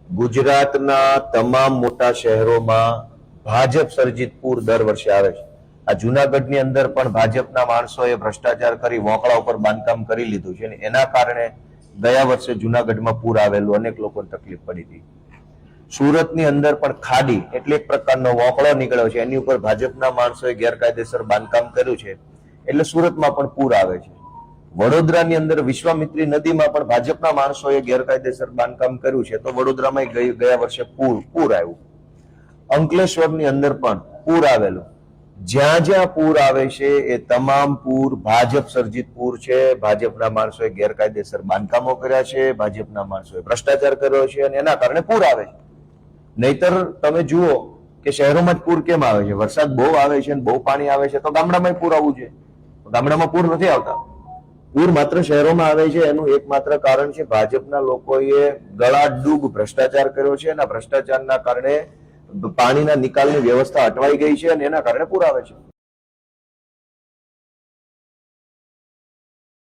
ગુજરાતના તમામ મોટા શહેરોમાં ભાજપ સર્જિત પૂર દર વર્ષે આવે છે. આ જુનાગઢની અંદર પણ ભાજપના માણસોએ ભ્રષ્ટાચાર કરી વોંકળા ઉપર બાંધકામ કરી લીધું છે અને એના કારણે ગયા વર્ષે જુનાગઢમાં પૂર આવેલું, અનેક લોકોને તકલીફ પડી હતી. સુરતની અંદર પણ ખાડી એટલે એક પ્રકારનો વોંકળો નીકળ્યો છે, એની ઉપર ભાજપના માણસોએ ગેરકાયદેસર બાંધકામ કર્યું છે, એટલે સુરતમાં પણ પૂર આવે છે. વડોદરાની અંદર વિશ્વામિત્રી નદીમાં પણ ભાજપના માણસોએ ગેરકાયદેસર બાંધકામ કર્યું છે, તો વડોદરામાં ગયા વર્ષે પૂર આવ્યું. અંકલેશ્વરની અંદર પણ પૂર આવેલું. જ્યાં જ્યાં પૂર આવે છે એ તમામ પૂર ભાજપ સર્જિત પૂર છે. ભાજપના માણસોએ ગેરકાયદેસર બાંધકામો કર્યા છે, ભાજપના માણસોએ ભ્રષ્ટાચાર કર્યો છે અને એના કારણે પૂર આવે છે. નહીતર તમે જુઓ કે શહેરોમાં જ પૂર કેમ આવે છે? વરસાદ બહુ આવે છે અને બહુ પાણી આવે છે તો ગામડામાં પૂર આવવું છે. ગામડામાં પૂર નથી આવતા. પૂર માત્ર શહેરોમાં આવે છે, એનું એકમાત્ર કારણ છે ભાજપના લોકોએ ગળાડૂબ ભ્રષ્ટાચાર કર્યો છે અને ભ્રષ્ટાચારના કારણે પાણીના નિકાલની વ્યવસ્થા અટવાઈ ગઈ છે અને એના કારણે પૂર આવે છે.